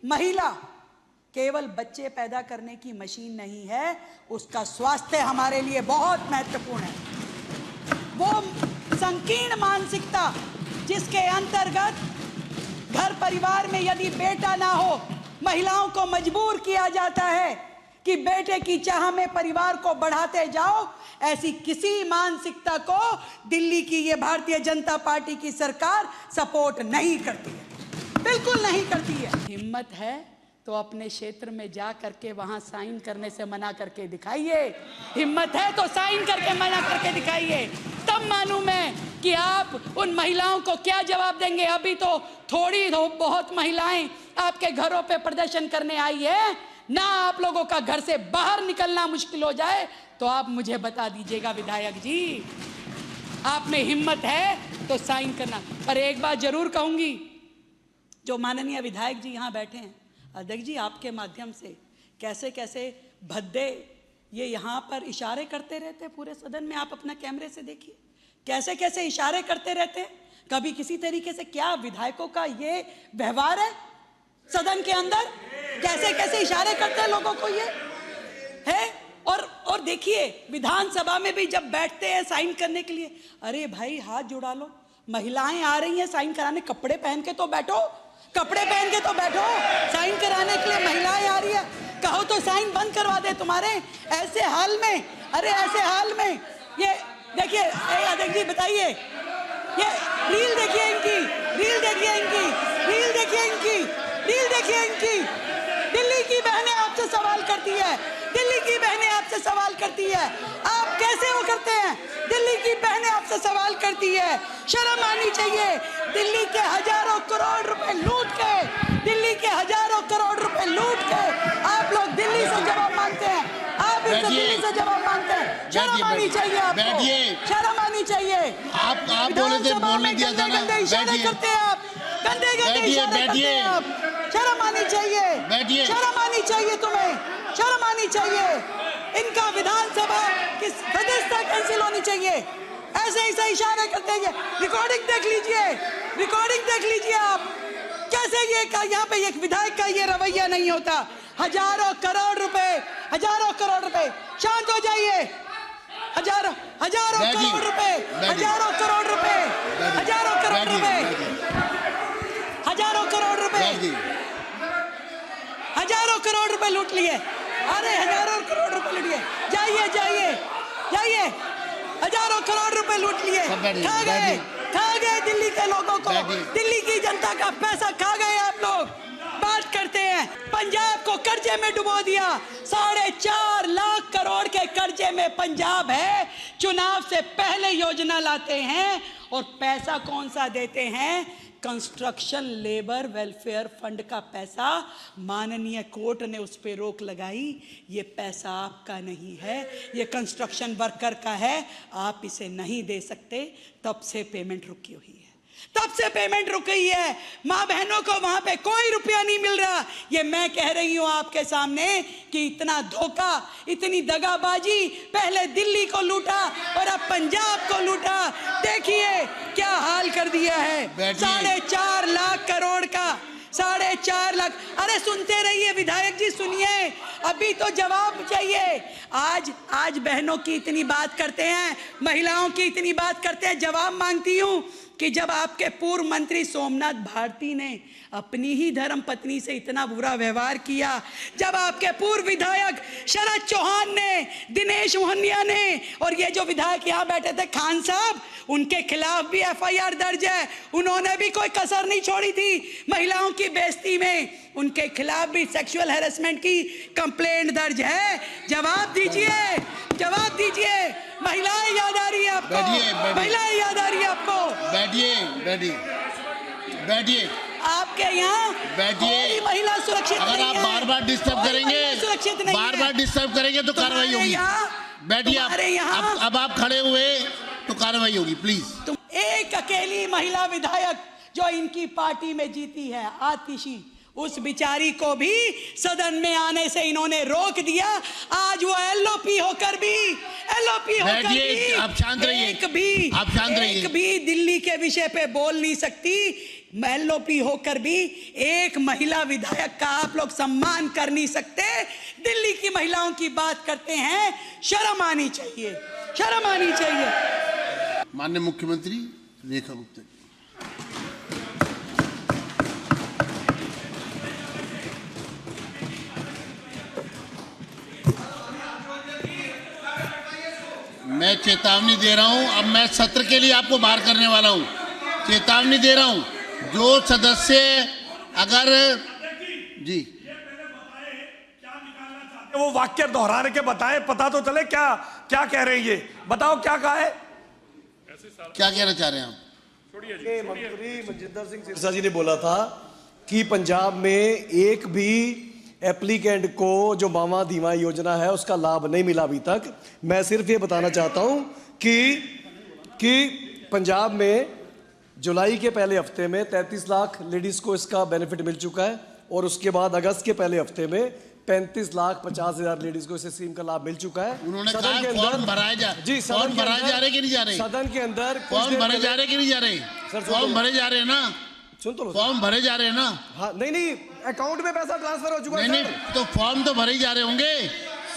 महिला केवल बच्चे पैदा करने की मशीन नहीं है, उसका स्वास्थ्य हमारे लिए बहुत महत्वपूर्ण है। वो संकीर्ण मानसिकता जिसके अंतर्गत घर परिवार में यदि बेटा ना हो, महिलाओं को मजबूर किया जाता है कि बेटे की चाह में परिवार को बढ़ाते जाओ, ऐसी किसी मानसिकता को दिल्ली की ये भारतीय जनता पार्टी की सरकार सपोर्ट नहीं करती है, बिल्कुल नहीं करती है। हिम्मत है तो अपने क्षेत्र में जा करके वहां साइन करने से मना करके दिखाइए। हिम्मत है तो साइन करके मना करके दिखाइए, तब मानूं मैं कि आप उन महिलाओं को क्या जवाब देंगे। अभी तो थोड़ी बहुत महिलाएं आपके घरों पे प्रदर्शन करने आई है ना, आप लोगों का घर से बाहर निकलना मुश्किल हो जाए तो आप मुझे बता दीजिएगा विधायक जी, आप में हिम्मत है तो साइन करना। पर एक बात जरूर कहूंगी, जो माननीय विधायक जी यहाँ बैठे हैं, अध्यक्ष जी आपके माध्यम से कैसे कैसे भद्दे ये यहाँ पर इशारे करते रहते हैं पूरे सदन में, आप अपना कैमरे से देखिए कैसे कैसे इशारे करते रहते हैं। कभी किसी तरीके से क्या विधायकों का ये व्यवहार है सदन के अंदर, कैसे कैसे इशारे करते हैं लोगों को ये है। और देखिए विधानसभा में भी जब बैठते हैं साइन करने के लिए, अरे भाई हाथ जुड़ा लो, महिलाएं आ रही हैं साइन कराने, कपड़े पहन के तो बैठो, कपड़े पहन के तो बैठो, साइन कराने के लिए महिलाएं आ रही है, कहो तो साइन बंद करवा दे तुम्हारे ऐसे हाल में। अरे ऐसे हाल में ये देखिए अध्यक्ष जी बताइए, ये रील देखिए इनकी, रील देखिए इनकी, रील देखिए इनकी, रील देखिए इनकी। दिल्ली की बहनें आपसे सवाल करती है, दिल्ली की बहनें आपसे सवाल करती है, आप कैसे वो करते हैं। दिल्ली की बहनें आपसे सवाल करती है, शर्म आनी चाहिए। दिल्ली के हजारों करोड़ रुपए लूट के, दिल्ली के हजारों करोड़ रुपए लूट के आप लोग दिल्ली से जवाब मांगते हैं, आप इनसे दिल्ली से जवाब मांगते हैं। शर्म आनी चाहिए आपको, शर्म आनी चाहिए। आप बोले थे बोलने दिया था ना, गंदे इशारे करते हैं आप, गंदे गंदे इशारे करते हैं आप। शर्म आनी चाहिए, शर्म आनी चाहिए तुम्हें, शर्म आनी चाहिए। इनका विधानसभा की सदस्यता कैंसिल होनी चाहिए, ऐसे ऐसे इशारे करते हैं। रिकॉर्डिंग देख लीजिए, रिकॉर्डिंग देख लीजिए आप कैसे ये यहाँ पे एक विधायक का ये रवैया नहीं होता। हजारों करोड़ रुपए, हजारों करोड़ रुपए, शांत हो जाइए। हजारों करोड़ रुपए, हजारों करोड़ रुपए, हजारों करोड़ रुपए, हजारों करोड़ रुपए, हजारों करोड़ रुपए लूट लिए। अरे हजारों करोड़ रुपए लूट लिए, जाइए जाइए जाइए, हजारों करोड़ रुपए लूट लिए, खा गए दिल्ली के लोगों को, दिल्ली की जनता का पैसा खा गए आप लोग। बात करते हैं पंजाब को कर्जे में डुबो दिया, 4.5 लाख करोड़ के कर्जे में पंजाब है। चुनाव से पहले योजना लाते हैं और पैसा कौन सा देते हैं, कंस्ट्रक्शन लेबर वेलफेयर फंड का पैसा। माननीय कोर्ट ने उस पर रोक लगाई, ये पैसा आपका नहीं है, ये कंस्ट्रक्शन वर्कर का है, आप इसे नहीं दे सकते। तब से पेमेंट रुकी हुई है, तब से पेमेंट रुक गई है। माँ बहनों को वहां पे कोई रुपया नहीं मिल रहा। ये मैं कह रही हूं आपके सामने कि इतना धोखा, इतनी दगाबाजी, पहले दिल्ली को लूटा और अब पंजाब को लूटा। देखिए क्या हाल कर दिया है, 4.5 लाख करोड़ का, 4.5 लाख। अरे सुनते रहिए विधायक जी, सुनिए, अभी तो जवाब चाहिए। आज बहनों की इतनी बात करते हैं, महिलाओं की इतनी बात करते हैं, जवाब मांगती हूं कि जब आपके पूर्व मंत्री सोमनाथ भारती ने अपनी ही धर्म पत्नी से इतना बुरा व्यवहार किया, जब आपके पूर्व विधायक शरद चौहान ने, दिनेश मोहनिया ने, और ये जो विधायक यहाँ बैठे थे खान साहब, उनके खिलाफ भी FIR दर्ज है। उन्होंने भी कोई कसर नहीं छोड़ी थी महिलाओं की बेइज्जती में, उनके खिलाफ भी सेक्सुअल हैरेसमेंट की कंप्लेंट दर्ज है। जवाब दीजिए, जवाब दीजिए। महिलाएं याद आ रही है आपको, महिलाएं याद आ रही है आपको। बैठिए, बैठिए आपके यहाँ बैठिए, महिला सुरक्षित अगर आप बार बार डिस्टर्ब करेंगे, सुरक्षित नहीं, बार बार डिस्टर्ब करेंगे तो कार्रवाई होगी। बैठिए आप, अब आप खड़े हुए तो कार्रवाई होगी, प्लीज। एक अकेली महिला विधायक जो इनकी पार्टी में जीती है, आतिशी, उस बिचारी को भी सदन में आने से इन्होंने रोक दिया। आज वो एलओपी होकर भी आप शांत रहिए, एक भी दिल्ली के विषय पे बोल नहीं सकती। एलओपी होकर भी एक महिला विधायक का आप लोग सम्मान कर नहीं सकते। दिल्ली की महिलाओं की बात करते हैं, शर्म आनी चाहिए, शर्म आनी चाहिए। माननीय मुख्यमंत्री रेखा गुप्ता जी। मैं चेतावनी दे रहा हूं, अब मैं सत्र के लिए आपको बाहर करने वाला हूं। चेतावनी दे रहा हूं, जो सदस्य अगर जी वो वाक्य दोहराने के बताएं, पता तो चले क्या क्या कह रहे हैं। ये बताओ क्या कहा है, क्या कहना चाह रहे हैं आप? मंत्री मनजिंदर सिंह सिरसा जी ने बोला था कि पंजाब में एक भी एप्लीकेंट को जो मावा धीमा योजना है उसका लाभ नहीं मिला अभी तक। मैं सिर्फ ये बताना चाहता हूं कि पंजाब में जुलाई के पहले हफ्ते में 33 लाख लेडीज को इसका बेनिफिट मिल चुका है और उसके बाद अगस्त के पहले हफ्ते में 35,50,000 लेडीज को इस स्कीम का लाभ मिल चुका है। उन्होंने कहा फॉर्म भराया जा रहे कि नहीं जा रहे? सदन के अंदर फॉर्म भरे जा रहे कि नहीं जा रहे? फॉर्म भरे जा रहे हैं ना? सुन तो लो, फॉर्म भरे जा रहे हैं ना? हाँ, नहीं अकाउंट में पैसा ट्रांसफर हो चुका है। नहीं तो फॉर्म तो भरे जा रहे होंगे,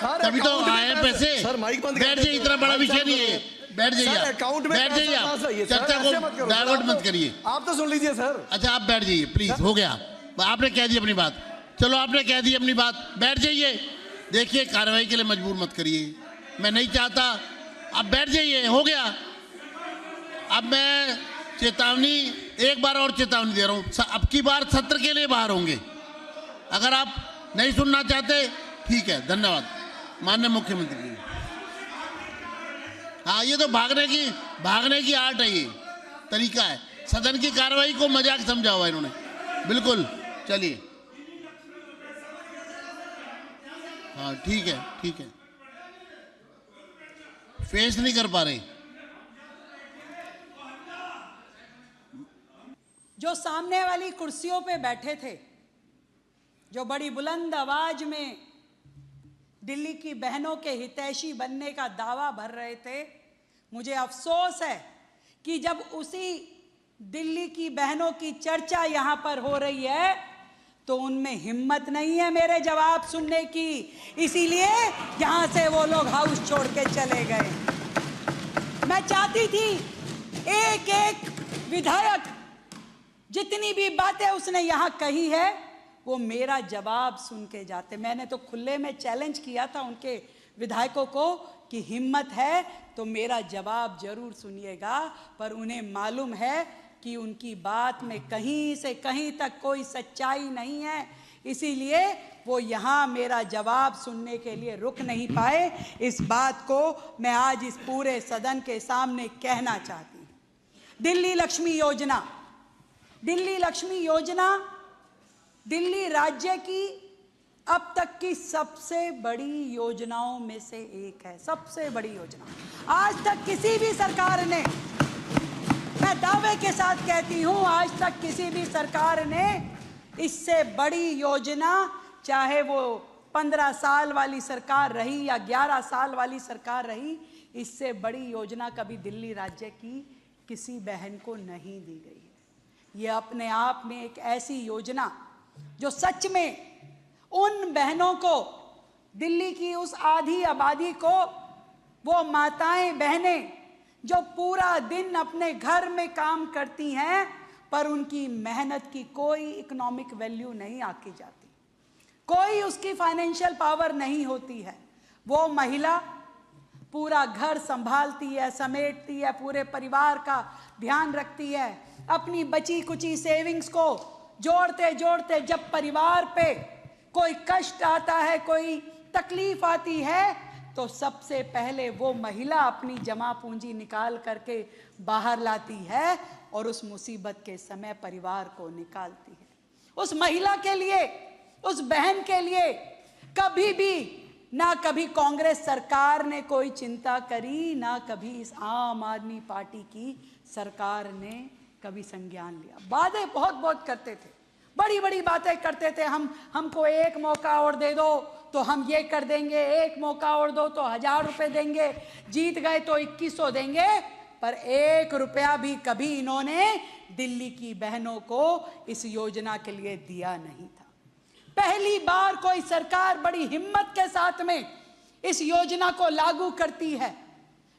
तभी तो आए पैसे। सर माइक बंद बैठ जाइए, इतना बड़ा विषय नहीं है, बैठ जाइए, अकाउंट में बैठ जाइए, आप चर्चा को डाइवर्ट मत करिए। आप तो सुन लीजिए सर। अच्छा आप बैठ जाइए प्लीज, हो गया, आपने कह दी अपनी बात। चलो आपने कह दी अपनी बात, बैठ जाइए। देखिए कार्रवाई के लिए मजबूर मत करिए, मैं नहीं चाहता। अब बैठ जाइए, हो गया। अब मैं चेतावनी, एक बार और चेतावनी दे रहा हूं, अब की बार सत्र के लिए बाहर होंगे। अगर आप नहीं सुनना चाहते ठीक है, धन्यवाद। माननीय मुख्यमंत्री जी। हाँ, ये तो भागने की आर्ट है, ये तरीका है। सदन की कार्रवाई को मजाक समझा हुआ इन्होंने, बिल्कुल। चलिए, हाँ ठीक है। फेस नहीं कर पा रहे। जो सामने वाली कुर्सियों पे बैठे थे, जो बड़ी बुलंद आवाज में दिल्ली की बहनों के हितैषी बनने का दावा भर रहे थे, मुझे अफसोस है कि जब उसी दिल्ली की बहनों की चर्चा यहां पर हो रही है तो उनमें हिम्मत नहीं है मेरे जवाब सुनने की, इसीलिए यहां से वो लोग हाउस छोड़ के चले गए। मैं चाहती थी एक एक विधायक जितनी भी बातें उसने यहां कही है वो मेरा जवाब सुन के जाते। मैंने तो खुले में चैलेंज किया था उनके विधायकों को कि हिम्मत है तो मेरा जवाब जरूर सुनिएगा, पर उन्हें मालूम है कि उनकी बात में कहीं से कहीं तक कोई सच्चाई नहीं है, इसीलिए वो यहाँ मेरा जवाब सुनने के लिए रुक नहीं पाए। इस बात को मैं आज इस पूरे सदन के सामने कहना चाहती हूँ। दिल्ली लक्ष्मी योजना दिल्ली राज्य की अब तक की सबसे बड़ी योजनाओं में से एक है, सबसे बड़ी योजना। आज तक किसी भी सरकार ने, मैं दावे के साथ कहती हूं, आज तक किसी भी सरकार ने इससे बड़ी योजना, चाहे वो 15 साल वाली सरकार रही या 11 साल वाली सरकार रही, इससे बड़ी योजना कभी दिल्ली राज्य की किसी बहन को नहीं दी गई है। ये अपने आप में एक ऐसी योजना जो सच में उन बहनों को, दिल्ली की उस आधी आबादी को, वो माताएं बहनें जो पूरा दिन अपने घर में काम करती हैं पर उनकी मेहनत की कोई इकोनॉमिक वैल्यू नहीं आकी जाती, कोई उसकी फाइनेंशियल पावर नहीं होती है। वो महिला पूरा घर संभालती है, समेटती है, पूरे परिवार का ध्यान रखती है, अपनी बची कुची सेविंग्स को जोड़ते जोड़ते जब परिवार पे कोई कष्ट आता है, कोई तकलीफ आती है, तो सबसे पहले वो महिला अपनी जमा पूंजी निकाल करके बाहर लाती है और उस मुसीबत के समय परिवार को निकालती है। उस महिला के लिए, उस बहन के लिए कभी भी ना कभी कांग्रेस सरकार ने कोई चिंता करी, ना कभी इस आम आदमी पार्टी की सरकार ने कभी संज्ञान लिया। वादे बहुत करते थे, बड़ी बड़ी बातें करते थे, हमको एक मौका और दे दो तो हम ये कर देंगे, एक मौका और दो तो 1000 रुपए देंगे, जीत गए तो 2100 देंगे, पर 1 रुपया भी कभी इन्होंने दिल्ली की बहनों को इस योजना के लिए दिया नहीं था। पहली बार कोई सरकार बड़ी हिम्मत के साथ में इस योजना को लागू करती है,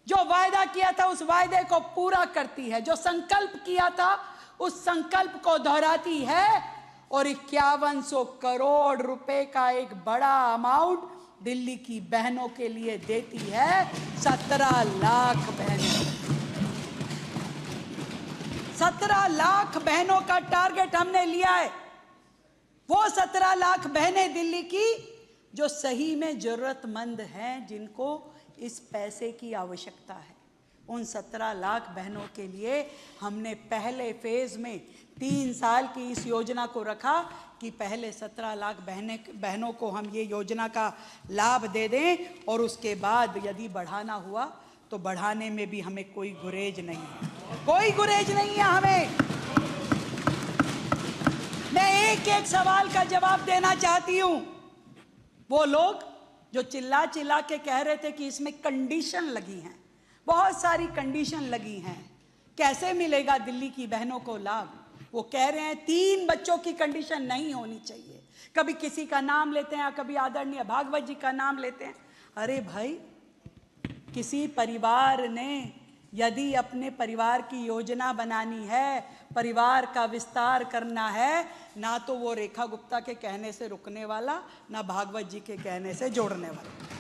जो वायदा किया था उस वायदे को पूरा करती है, जो संकल्प किया था उस संकल्प को दोहराती है, और 5100 करोड़ रुपए का एक बड़ा अमाउंट दिल्ली की बहनों के लिए देती है। 17 लाख बहनें, 17 लाख बहनों का टारगेट हमने लिया है। वो 17 लाख बहनें दिल्ली की जो सही में जरूरतमंद हैं, जिनको इस पैसे की आवश्यकता है, उन 17 लाख बहनों के लिए हमने पहले फेज में 3 साल की इस योजना को रखा कि पहले 17 लाख बहनों को हम ये योजना का लाभ दे दें, और उसके बाद यदि बढ़ाना हुआ तो बढ़ाने में भी हमें कोई गुरेज नहीं है, कोई गुरेज नहीं है हमें। मैं एक एक सवाल का जवाब देना चाहती हूं। वो लोग जो चिल्ला चिल्ला के कह रहे थे कि इसमें कंडीशन लगी हैं, बहुत सारी कंडीशन लगी हैं, कैसे मिलेगा दिल्ली की बहनों को लाभ? वो कह रहे हैं 3 बच्चों की कंडीशन नहीं होनी चाहिए, कभी किसी का नाम लेते हैं, कभी आदरणीय भागवत जी का नाम लेते हैं। अरे भाई, किसी परिवार ने यदि अपने परिवार की योजना बनानी है, परिवार का विस्तार करना है, ना तो वो रेखा गुप्ता के कहने से रुकने वाला, ना भागवत जी के कहने से जोड़ने वाला।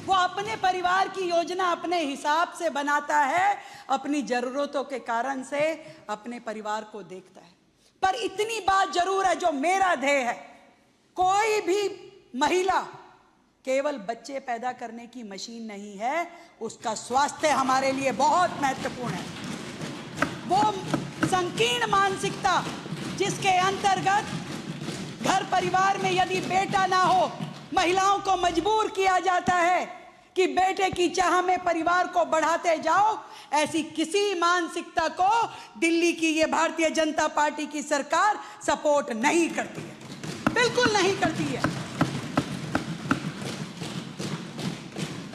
वो अपने परिवार की योजना अपने हिसाब से बनाता है, अपनी जरूरतों के कारण से अपने परिवार को देखता है। पर इतनी बात जरूर है, जो मेरा ध्येय है, कोई भी महिला केवल बच्चे पैदा करने की मशीन नहीं है, उसका स्वास्थ्य हमारे लिए बहुत महत्वपूर्ण है। वो संकीर्ण मानसिकता जिसके अंतर्गत घर परिवार में यदि बेटा ना हो, महिलाओं को मजबूर किया जाता है कि बेटे की चाह में परिवार को बढ़ाते जाओ, ऐसी किसी मानसिकता को दिल्ली की ये भारतीय जनता पार्टी की सरकार सपोर्ट नहीं करती है, बिल्कुल नहीं करती है।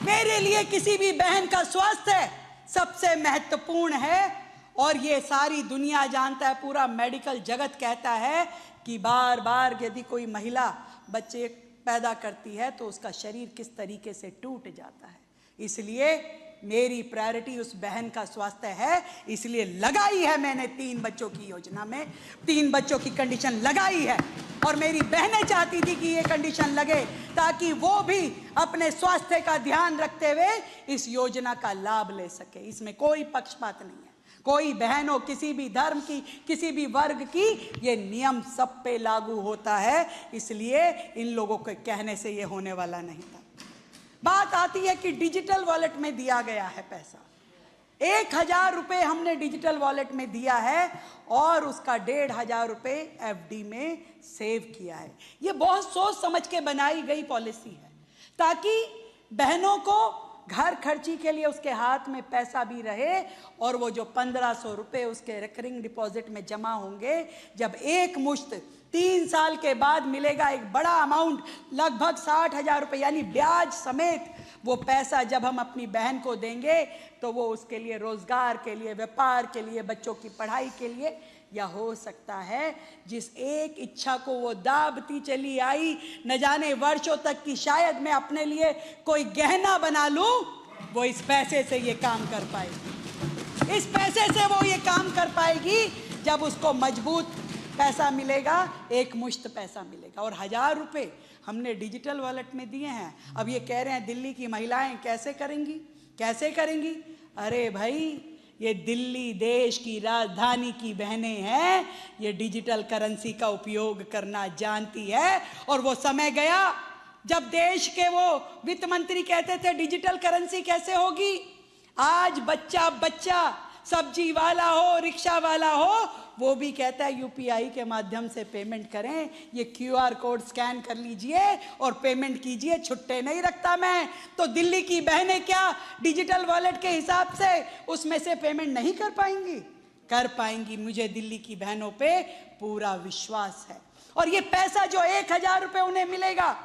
मेरे लिए किसी भी बहन का स्वास्थ्य सबसे महत्वपूर्ण है, और ये सारी दुनिया जानता है, पूरा मेडिकल जगत कहता है कि बार बार यदि कोई महिला बच्चे पैदा करती है तो उसका शरीर किस तरीके से टूट जाता है। इसलिए मेरी प्रायोरिटी उस बहन का स्वास्थ्य है, इसलिए लगाई है मैंने 3 बच्चों की योजना में 3 बच्चों की कंडीशन लगाई है। और मेरी बहनें चाहती थी कि ये कंडीशन लगे ताकि वो भी अपने स्वास्थ्य का ध्यान रखते हुए इस योजना का लाभ ले सके। इसमें कोई पक्षपात नहीं है, कोई बहन हो, किसी भी धर्म की, किसी भी वर्ग की, ये नियम सब पे लागू होता है। इसलिए इन लोगों के कहने से ये होने वाला नहीं था। बात आती है कि डिजिटल वॉलेट में दिया गया है पैसा, 1000 रुपये हमने डिजिटल वॉलेट में दिया है और उसका 1500 रुपये FD में सेव किया है। ये बहुत सोच समझ के बनाई गई पॉलिसी है ताकि बहनों को घर खर्ची के लिए उसके हाथ में पैसा भी रहे, और वो जो 1500 रुपये उसके रिकरिंग डिपॉजिट में जमा होंगे, जब एक मुश्त 3 साल के बाद मिलेगा एक बड़ा अमाउंट, लगभग 60,000 रुपये, यानी ब्याज समेत वो पैसा जब हम अपनी बहन को देंगे तो वो उसके लिए रोजगार के लिए, व्यापार के लिए, बच्चों की पढ़ाई के लिए, या हो सकता है जिस एक इच्छा को वो दाबती चली आई न जाने वर्षों तक की, शायद मैं अपने लिए कोई गहना बना लूं, वो इस पैसे से ये काम कर पाएगी। इस पैसे से वो ये काम कर पाएगी जब उसको मजबूत पैसा मिलेगा, एक मुश्त पैसा मिलेगा। और 1000 रुपये हमने डिजिटल वॉलेट में दिए हैं। अब ये कह रहे हैं दिल्ली की महिलाएं कैसे करेंगी, कैसे करेंगी? अरे भाई, ये दिल्ली देश की राजधानी की बहनें हैं, ये डिजिटल करेंसी का उपयोग करना जानती है। और वो समय गया जब देश के वो वित्त मंत्री कहते थे डिजिटल करेंसी कैसे होगी। आज बच्चा बच्चा, सब्जी वाला हो, रिक्शा वाला हो, वो भी कहता है UPI के माध्यम से पेमेंट करें, ये QR कोड स्कैन कर लीजिए और पेमेंट कीजिए, छुट्टे नहीं रखता मैं। तो दिल्ली की बहनें क्या डिजिटल वॉलेट के हिसाब से उसमें से पेमेंट नहीं कर पाएंगी? कर पाएंगी। मुझे दिल्ली की बहनों पे पूरा विश्वास है। और ये पैसा जो 1000 रुपये उन्हें मिलेगा,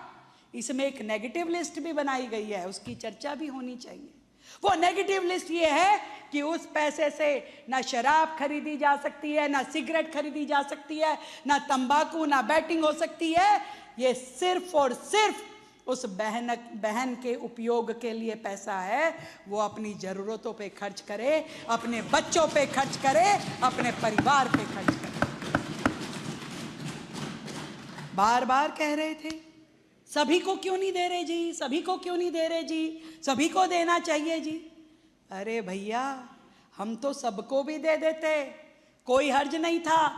इसमें एक नेगेटिव लिस्ट भी बनाई गई है, उसकी चर्चा भी होनी चाहिए। वो नेगेटिव लिस्ट ये है कि उस पैसे से ना शराब खरीदी जा सकती है, ना सिगरेट खरीदी जा सकती है, ना तंबाकू, ना बैटिंग हो सकती है। ये सिर्फ और सिर्फ उस बहन के उपयोग के लिए पैसा है। वो अपनी ज़रूरतों पे खर्च करे, अपने बच्चों पे खर्च करे, अपने परिवार पे खर्च करे। बार बार कह रहे थे सभी को क्यों नहीं दे रहे जी, सभी को क्यों नहीं दे रहे जी, सभी को देना चाहिए जी। अरे भैया, हम तो सबको भी दे देते, कोई हर्ज नहीं था।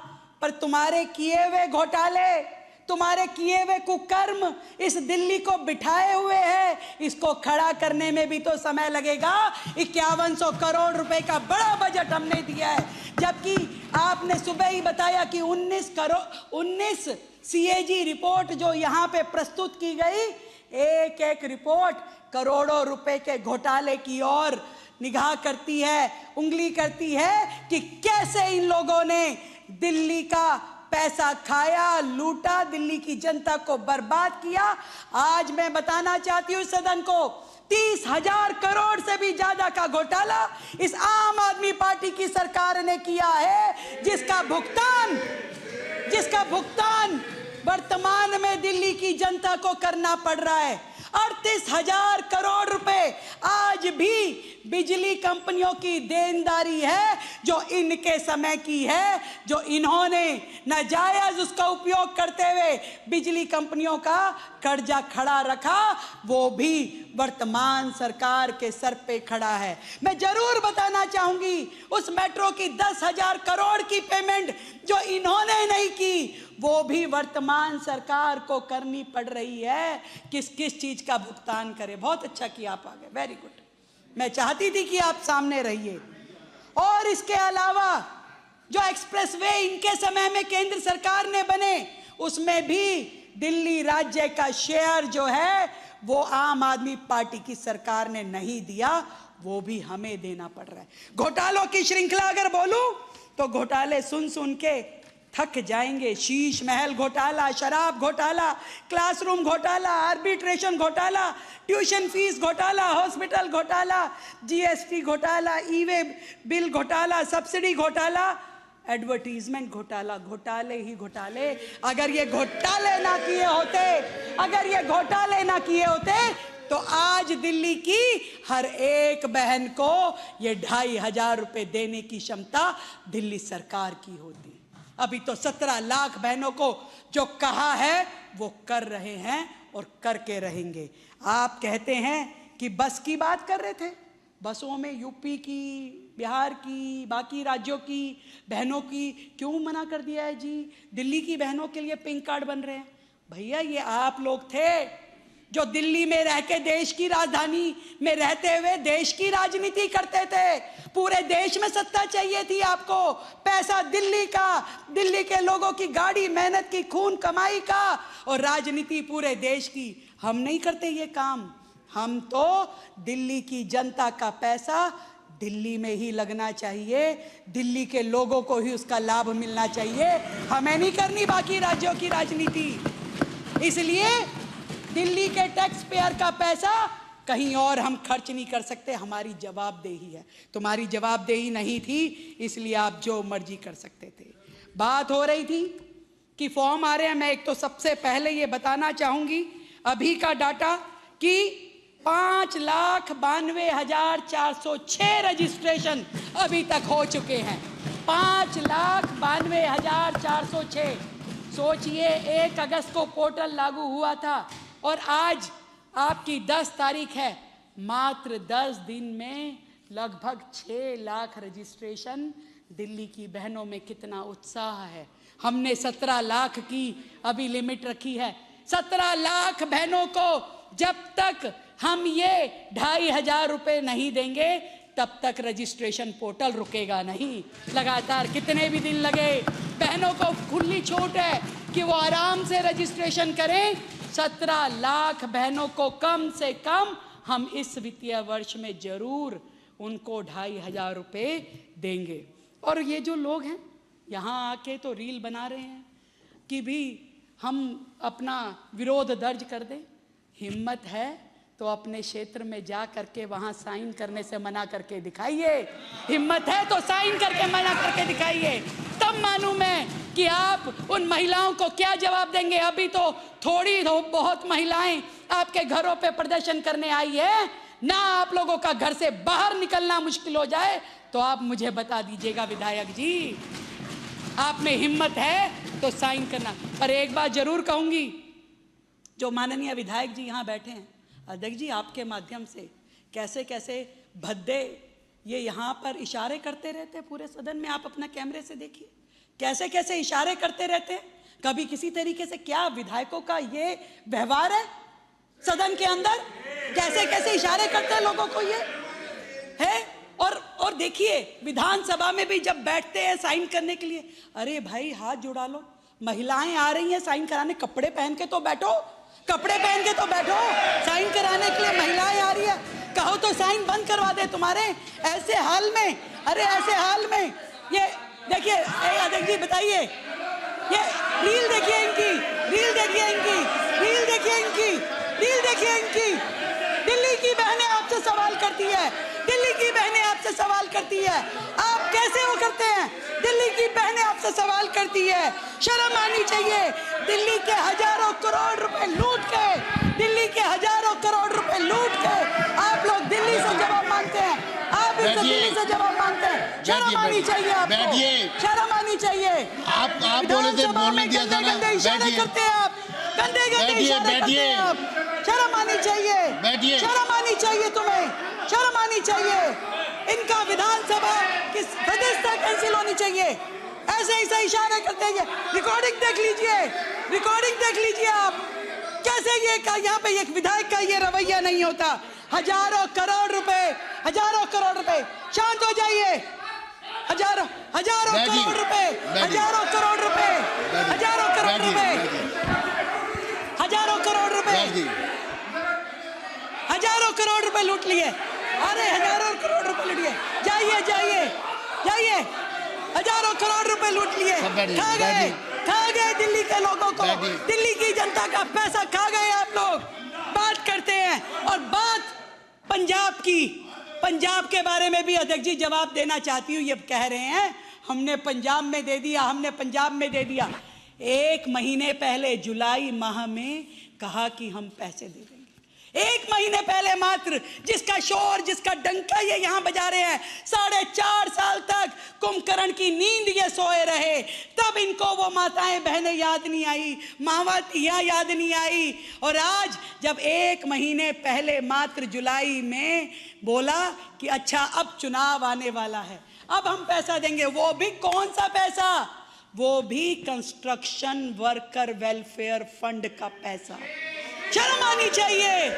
पर तुम्हारे किए हुए घोटाले, तुम्हारे किए हुए कुकर्म इस दिल्ली को बिठाए हुए हैं। इसको खड़ा करने में भी तो समय लगेगा। 5100 करोड़ रुपए का बड़ा बजट हमने दिया है, जबकि आपने सुबह ही बताया कि 19 CAG रिपोर्ट जो यहाँ पे प्रस्तुत की गई, एक एक रिपोर्ट करोड़ों रुपए के घोटाले की ओर निगाह करती है, उंगली करती है कि कैसे इन लोगों ने दिल्ली का पैसा खाया, लूटा, दिल्ली की जनता को बर्बाद किया। आज मैं बताना चाहती हूँ सदन को, 30,000 करोड़ से भी ज्यादा का घोटाला इस आम आदमी पार्टी की सरकार ने किया है, जिसका भुगतान वर्तमान में दिल्ली की जनता को करना पड़ रहा है। 38,000 करोड़ रुपए आज भी बिजली कंपनियों की देनदारी है, जो इनके समय की है, जो इन्होंने नाजायज उसका उपयोग करते हुए बिजली कंपनियों का कर्जा खड़ा रखा, वो भी वर्तमान सरकार के सर पे खड़ा है। मैं जरूर बताना चाहूंगी, उस मेट्रो की 10,000 करोड़ की पेमेंट जो इन्होंने नहीं की, वो भी वर्तमान सरकार को करनी पड़ रही है। किस किस चीज का भुगतान करे। बहुत अच्छा किया आप आ गए, वेरी गुड। मैं चाहती थी कि आप सामने रहिए। और इसके अलावा जो एक्सप्रेसवे इनके समय में केंद्र सरकार ने बने, उसमें भी दिल्ली राज्य का शेयर जो है वो आम आदमी पार्टी की सरकार ने नहीं दिया, वो भी हमें देना पड़ रहा है। घोटालों की श्रृंखला अगर बोलूं तो घोटाले सुन सुन के थक जाएंगे। शीश महल घोटाला, शराब घोटाला, क्लासरूम घोटाला, आर्बिट्रेशन घोटाला, ट्यूशन फीस घोटाला, हॉस्पिटल घोटाला, GST घोटाला, ई-वे बिल घोटाला, सब्सिडी घोटाला, एडवर्टीजमेंट घोटाला, घोटाले ही घोटाले। अगर ये घोटाले ना किए होते तो आज दिल्ली की हर एक बहन को ये 2,500 रुपए देने की क्षमता दिल्ली सरकार की होती। अभी तो 17 लाख बहनों को जो कहा है वो कर रहे हैं और करके रहेंगे। आप कहते हैं कि बस की बात कर रहे थे, बसों में यूपी की, बिहार की, बाकी राज्यों की बहनों की क्यों मना कर दिया है जी? दिल्ली की बहनों के लिए पिंक कार्ड बन रहे हैं। भैया, ये आप लोग थे जो दिल्ली में रह के, देश की राजधानी में रहते हुए देश की राजनीति करते थे। पूरे देश में सत्ता चाहिए थी आपको, पैसा दिल्ली का, दिल्ली के लोगों की गाड़ी मेहनत की, खून कमाई का, और राजनीति पूरे देश की। हम नहीं करते ये काम। हम तो दिल्ली की जनता का पैसा दिल्ली में ही लगना चाहिए, दिल्ली के लोगों को ही उसका लाभ मिलना चाहिए, हमें नहीं करनी बाकी राज्यों की राजनीति। इसलिए दिल्ली के टैक्स पेयर का पैसा कहीं और हम खर्च नहीं कर सकते। हमारी जवाबदेही है। तुम्हारी जवाबदेही नहीं थी, इसलिए आप जो मर्जी कर सकते थे। बात हो रही थी कि फॉर्म आ रहे हैं। मैं एक तो सबसे पहले ये बताना चाहूंगी, अभी का डाटा कि 5,92,406 रजिस्ट्रेशन अभी तक हो चुके हैं। 5,92,406। सोचिए, 1 अगस्त को पोर्टल लागू हुआ था और आज आपकी 10 तारीख है। मात्र 10 दिन में लगभग 6 लाख रजिस्ट्रेशन। दिल्ली की बहनों में कितना उत्साह है। हमने 17 लाख की अभी लिमिट रखी है। 17 लाख बहनों को जब तक हम ये 2,500 रुपए नहीं देंगे, तब तक रजिस्ट्रेशन पोर्टल रुकेगा नहीं। लगातार कितने भी दिन लगे, बहनों को खुली छूट है कि वो आराम से रजिस्ट्रेशन करें। 17 लाख बहनों को कम से कम हम इस वित्तीय वर्ष में जरूर उनको 2,500 रुपए देंगे। और ये जो लोग हैं यहाँ आके तो रील बना रहे हैं कि भी हम अपना विरोध दर्ज कर दें। हिम्मत है तो अपने क्षेत्र में जा करके वहाँ साइन करने से मना करके दिखाइए। हिम्मत है तो साइन करके मना करके दिखाइए, तब मालूम है कि आप उन महिलाओं को क्या जवाब देंगे। अभी तो थोड़ी बहुत महिलाएं आपके घरों पे प्रदर्शन करने आई है ना, आप लोगों का घर से बाहर निकलना मुश्किल हो जाए तो आप मुझे बता दीजिएगा विधायक जी, आप में हिम्मत है तो साइन करना। पर एक बात जरूर कहूंगी, जो माननीय विधायक जी यहाँ बैठे हैं, अध्यक्ष जी आपके माध्यम से कैसे कैसे भद्दे ये यहाँ पर इशारे करते रहते हैं पूरे सदन में, आप अपना कैमरे से देखिए कैसे कैसे इशारे करते रहते हैं। कभी किसी तरीके से क्या विधायकों का ये व्यवहार है सदन के अंदर, कैसे कैसे इशारे करते हैं लोगों को ये है। और देखिए विधानसभा में भी जब बैठते हैं साइन करने के लिए, अरे भाई हाथ जुड़ा लो, महिलाएं आ रही हैं साइन कराने, कपड़े पहन के तो बैठो, कपड़े पहन के तो बैठो, साइन कराने के लिए महिलाएं आ रही है, कहो तो साइन बंद करवा दे तुम्हारे ऐसे हाल में। अरे ऐसे हाल में ये देखिए अध्यक्ष जी बताइए, ये रील देखिए इनकी, रील देखिए इनकी, रील देखिए इनकी, रील देखिए इनकी। दिल्ली की बहनें आपसे सवाल करती है, दिल्ली की बहनें आपसे सवाल करती है, आप कैसे वो करते हैं? दिल्ली की बहनें आपसे सवाल करती है, शर्म आनी चाहिए। दिल्ली के हजारों करोड़ रुपए लूट के, दिल्ली के हजारों करोड़ रुपए लूट के आप लोग दिल्ली से जवाब मांगते हैं, आप इस दिल्ली से जवाब मांगते हैं। शर्म आनी चाहिए आपको, शर्म आनी चाहिए। आप बोले थे, बोलने दिया था ना, गंदे इशारे करते हैं आप, गंदे गंदे इशारे करते हैं आप। शर्म आनी चाहिए, शर्म आनी चाहिए तुम्हें, शर्म आनी चाहिए। इनका विधानसभा की सदस्यता कैंसिल होनी चाहिए। ऐसे ऐसे इशारे करते हैं, रिकॉर्डिंग देख लीजिए, रिकॉर्डिंग देख लीजिए आप कैसे ये यहाँ पे एक विधायक का ये रवैया नहीं होता। हजारों करोड़ रुपए, हजारों करोड़ रुपए, शांत हो जाइए। हजारों करोड़ रुपए, हजारों करोड़ रुपए, हजारों करोड़ रुपए, हजारों करोड़ रुपए, हजारों करोड़ रुपए लूट लिए। अरे हजारों करोड़ रुपए लूट लिए, जाइए जाइए जाइए, हजारों करोड़ रुपए लूट लिए, खा गए दिल्ली के लोगों को, दिल्ली की जनता का पैसा खा गए आप लोग। बात करते हैं और बात पंजाब की, पंजाब के बारे में भी अध्यक्ष जी जवाब देना चाहती हूँ। ये कह रहे हैं हमने पंजाब में दे दिया, हमने पंजाब में दे दिया। 1 महीने पहले जुलाई माह में कहा कि हम पैसे दे देंगे, 1 महीने पहले मात्र, जिसका शोर जिसका डंका ये यहाँ बजा रहे हैं। 4.5 साल तक कुंभकर्ण की नींद ये सोए रहे, तब इनको वो माताएं बहनें याद नहीं आई, मावातियाँ याद नहीं आई। और आज जब 1 महीने पहले मात्र जुलाई में बोला कि अच्छा अब चुनाव आने वाला है, अब हम पैसा देंगे, वो भी कौन सा पैसा? वो भी कंस्ट्रक्शन वर्कर वेलफेयर फंड का पैसा। शर्म आनी चाहिए।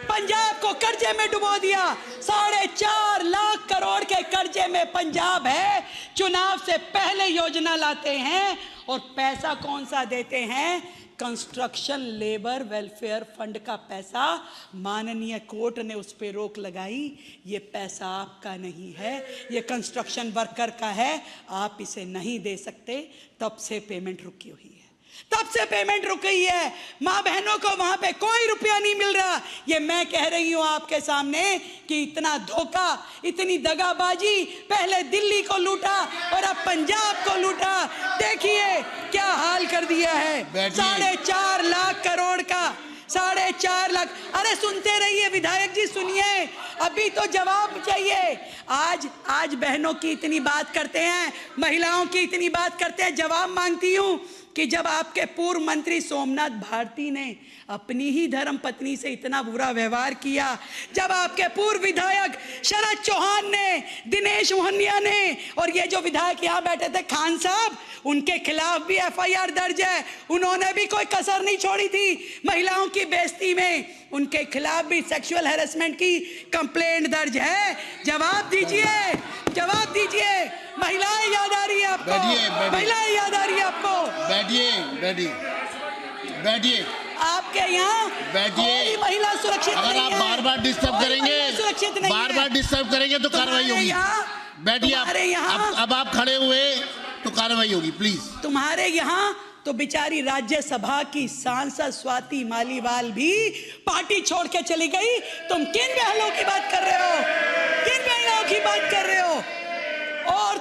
पंजाब को कर्जे में डुबो दिया, 4.5 लाख करोड़ के कर्जे में पंजाब है। चुनाव से पहले योजना लाते हैं और पैसा कौन सा देते हैं? कंस्ट्रक्शन लेबर वेलफेयर फंड का पैसा। माननीय कोर्ट ने उस पर रोक लगाई, ये पैसा आपका नहीं है, ये कंस्ट्रक्शन वर्कर का है, आप इसे नहीं दे सकते। तब से पेमेंट रुकी हुई है, तब से पेमेंट रुक गई है। माँ बहनों को वहां पे कोई रुपया नहीं मिल रहा। ये मैं कह रही हूं आपके सामने कि इतना धोखा, इतनी दगाबाजी, पहले दिल्ली को लूटा और अब पंजाब को लूटा। देखिए क्या हाल कर दिया है। 4.5 लाख करोड़ का, 4.5 लाख। अरे सुनते रहिए विधायक जी, सुनिए, अभी तो जवाब चाहिए। आज बहनों की इतनी बात करते हैं, महिलाओं की इतनी बात करते हैं, जवाब मांगती हूं कि जब आपके पूर्व मंत्री सोमनाथ भारती ने अपनी ही धर्म पत्नी से इतना बुरा व्यवहार किया, जब आपके पूर्व विधायक शरद चौहान ने, दिनेश मोहनिया ने, और ये जो विधायक यहाँ बैठे थे खान साहब, उनके खिलाफ भी FIR दर्ज है। उन्होंने भी कोई कसर नहीं छोड़ी थी महिलाओं की बेइज्जती में, उनके खिलाफ भी सेक्सुअल हैरेसमेंट की कंप्लेंट दर्ज है। जवाब दीजिए, जवाब दीजिए। महिलाएं याद आ रही है आपको? महिलाएं याद आ रही है आपको? बैठिए आपके यहाँ बैठिए। महिला सुरक्षित अगर नहीं आप बार बार डिस्टर्ब करेंगे, सुरक्षित नहीं, बार बार डिस्टर्ब करेंगे तो कार्रवाई होगी। बैठिए तुम्हारे यहाँ अब आप खड़े हुए तो कार्रवाई होगी, प्लीज। तुम्हारे यहाँ तो बेचारी राज्यसभा की सांसद स्वाति मालीवाल भी पार्टी छोड़ के चली गई। तुम किन बहनों की बात कर रहे हो? किन बहनों की बात कर रहे हो? और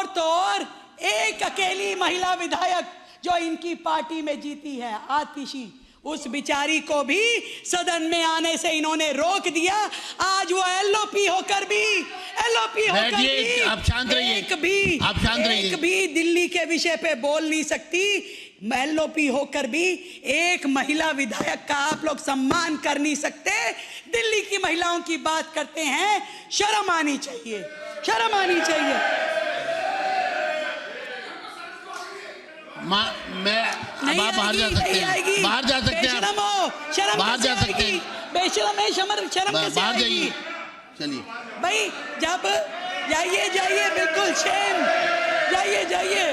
तो और एक अकेली महिला विधायक जो इनकी पार्टी में जीती है, आतिशी, उस बिचारी को भी सदन में आने से इन्होंने रोक दिया। आज वो एलओपी होकर भी आप शांत रहिए, एक भी दिल्ली के विषय पे बोल नहीं सकती। एलओपी होकर भी एक महिला विधायक का आप लोग सम्मान कर नहीं सकते। दिल्ली की महिलाओं की बात करते हैं, शर्म आनी चाहिए, शर्म आनी चाहिए। अब आप बाहर जा सकते हैं, बाहर जा सकते हैं, शर्म बाहर जा सकते हैं, बेशरम है, शर्म कैसे बाहर आएगी? जाइए, चलिए भाई जब जाइए बिल्कुल शेम, जाइए।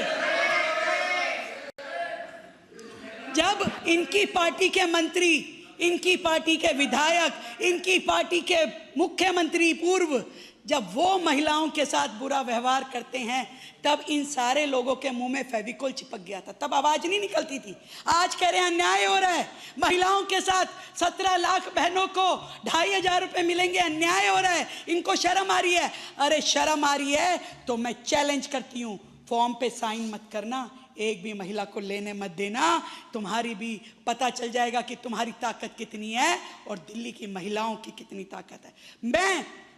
जब इनकी पार्टी के मंत्री, इनकी पार्टी के विधायक, इनकी पार्टी के मुख्यमंत्री पूर्व, जब वो महिलाओं के साथ बुरा व्यवहार करते हैं, तब इन सारे लोगों के मुंह में फेविकोल चिपक गया था, तब आवाज नहीं निकलती थी। आज कह रहे हैं अन्याय हो रहा है, महिलाओं के साथ 17 लाख बहनों को 2500 रुपए मिलेंगे, अन्याय हो रहा है, इनको शर्म आ रही है। अरे शर्म आ रही है तो मैं चैलेंज करती हूँ, फॉर्म पे साइन मत करना, एक भी महिला को लेने मत देना, तुम्हारी भी पता चल जाएगा कि तुम्हारी ताकत कितनी है और दिल्ली की महिलाओं की कितनी ताकत है।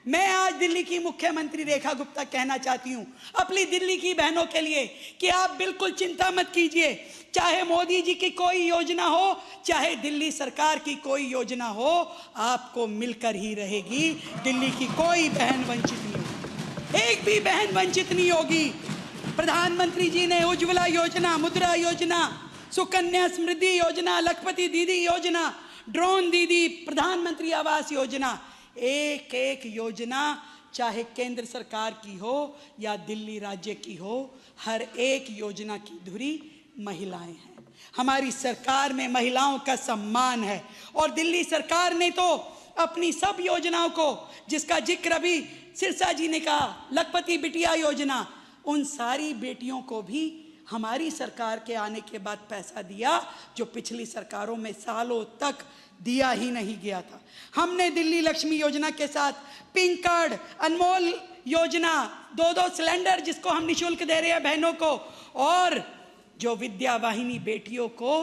मैं आज दिल्ली की मुख्यमंत्री रेखा गुप्ता कहना चाहती हूं अपनी दिल्ली की बहनों के लिए कि आप बिल्कुल चिंता मत कीजिए, चाहे मोदी जी की कोई योजना हो, चाहे दिल्ली सरकार की कोई योजना हो, आपको मिलकर ही रहेगी। दिल्ली की कोई बहन वंचित नहीं होगी, एक भी बहन वंचित नहीं होगी। प्रधानमंत्री जी ने उज्ज्वला योजना, मुद्रा योजना, सुकन्या समृद्धि योजना, लखपति दीदी योजना, ड्रोन दीदी, प्रधानमंत्री आवास योजना, एक एक योजना चाहे केंद्र सरकार की हो या दिल्ली राज्य की हो, हर एक योजना की धुरी महिलाएं हैं। हमारी सरकार में महिलाओं का सम्मान है और दिल्ली सरकार ने तो अपनी सब योजनाओं को, जिसका जिक्र अभी सिरसा जी ने कहा, लखपति बिटिया योजना, उन सारी बेटियों को भी हमारी सरकार के आने के बाद पैसा दिया, जो पिछली सरकारों में सालों तक दिया ही नहीं गया था। हमने दिल्ली लक्ष्मी योजना के साथ पिंक कार्ड, अनमोल योजना, 2-2 सिलेंडर जिसको हम निःशुल्क दे रहे हैं बहनों को, और जो विद्या वाहिनी बेटियों को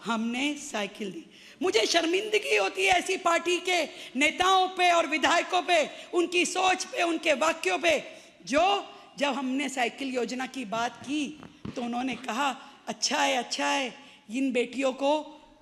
हमने साइकिल दी। मुझे शर्मिंदगी होती है ऐसी पार्टी के नेताओं पे और विधायकों पे, उनकी सोच पे, उनके वाक्यों पे, जो जब हमने साइकिल योजना की बात की तो उन्होंने कहा अच्छा है, इन बेटियों को,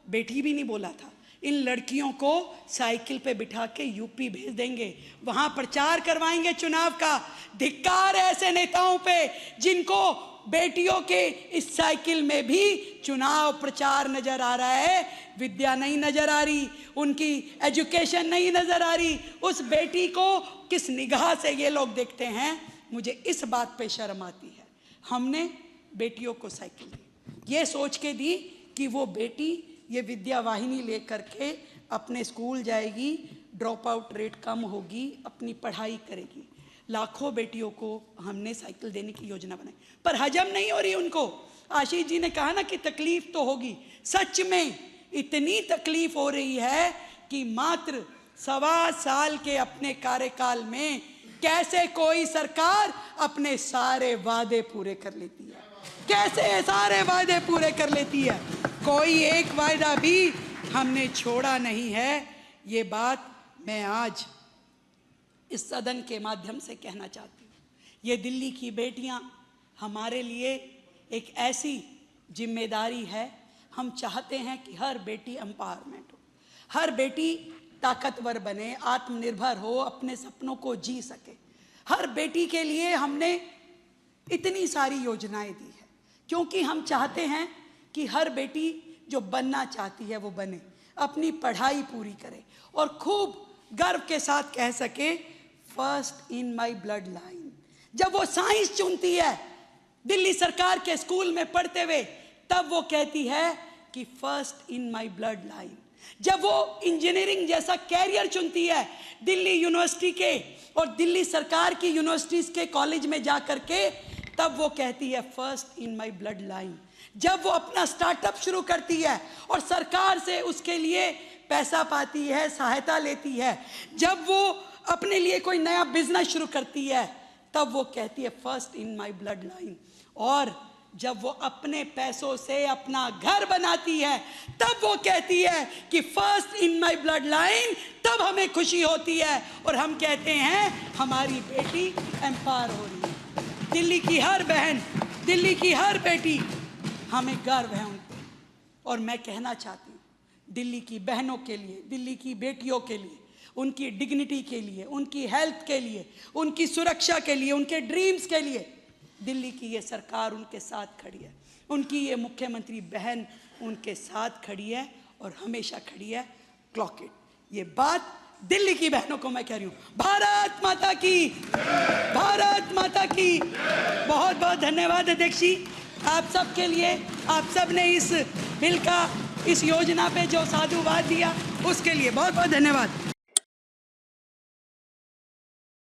बेटी भी नहीं बोला था, इन लड़कियों को साइकिल पे बिठा के यूपी भेज देंगे, वहां प्रचार करवाएंगे चुनाव का। धिक्कार है ऐसे नेताओं पे जिनको बेटियों के इस साइकिल में भी चुनाव प्रचार नजर आ रहा है, विद्या नहीं नजर आ रही, उनकी एजुकेशन नहीं नजर आ रही, उस बेटी को किस निगाह से ये लोग देखते हैं। मुझे इस बात पे शर्म आती है। हमने बेटियों को साइकिल दी, ये सोच के दी कि वो बेटी ये विद्या वाहिनी लेकर के अपने स्कूल जाएगी, ड्रॉप आउट रेट कम होगी, अपनी पढ़ाई करेगी। लाखों बेटियों को हमने साइकिल देने की योजना बनाई, पर हजम नहीं हो रही उनको। आशीष जी ने कहा ना कि तकलीफ तो होगी, सच में इतनी तकलीफ हो रही है कि मात्र 1.25 साल के अपने कार्यकाल में कैसे कोई सरकार अपने सारे वादे पूरे कर लेती है, कैसे सारे वादे पूरे कर लेती है। कोई एक वायदा भी हमने छोड़ा नहीं है। ये बात मैं आज इस सदन के माध्यम से कहना चाहती हूँ। ये दिल्ली की बेटियां हमारे लिए एक ऐसी जिम्मेदारी है, हम चाहते हैं कि हर बेटी एम्पावरमेंट हो, हर बेटी ताकतवर बने, आत्मनिर्भर हो, अपने सपनों को जी सके। हर बेटी के लिए हमने इतनी सारी योजनाएं दी है, क्योंकि हम चाहते हैं कि हर बेटी जो बनना चाहती है वो बने, अपनी पढ़ाई पूरी करे और खूब गर्व के साथ कह सके first in my blood line. जब वो साइंस चुनती है दिल्ली सरकार के स्कूल में पढ़ते हुए, तब वो कहती है कि first in my blood line. जब वो इंजीनियरिंग जैसा कैरियर चुनती है दिल्ली यूनिवर्सिटी के और दिल्ली सरकार की यूनिवर्सिटीज के कॉलेज में जा करके, तब वो कहती है first in my blood line. जब वो अपना स्टार्टअप शुरू करती है और सरकार से उसके लिए पैसा पाती है, सहायता लेती है, जब वो अपने लिए कोई नया बिजनेस शुरू करती है, तब वो कहती है first in my blood line. और जब वो अपने पैसों से अपना घर बनाती है, तब वो कहती है कि first in my blood line. तब हमें खुशी होती है और हम कहते हैं हमारी बेटी एम्पावर हो रही है। दिल्ली की हर बहन, दिल्ली की हर बेटी, हमें गर्व है उन पर। और मैं कहना चाहती हूँ दिल्ली की बहनों के लिए, दिल्ली की बेटियों के लिए, उनकी डिग्निटी के लिए, उनकी हेल्थ के लिए, उनकी सुरक्षा के लिए, उनके ड्रीम्स के लिए दिल्ली की ये सरकार उनके साथ खड़ी है। उनकी ये मुख्यमंत्री बहन उनके साथ खड़ी है और हमेशा खड़ी है। Clock it. ये बात दिल्ली की बहनों को मैं कह रही हूँ। भारत माता की, भारत माता की। बहुत बहुत धन्यवाद अध्यक्ष जी आप सब के लिए। आप सब ने इस बिल का, इस योजना पे जो साधुवाद दिया उसके लिए बहुत बहुत धन्यवाद।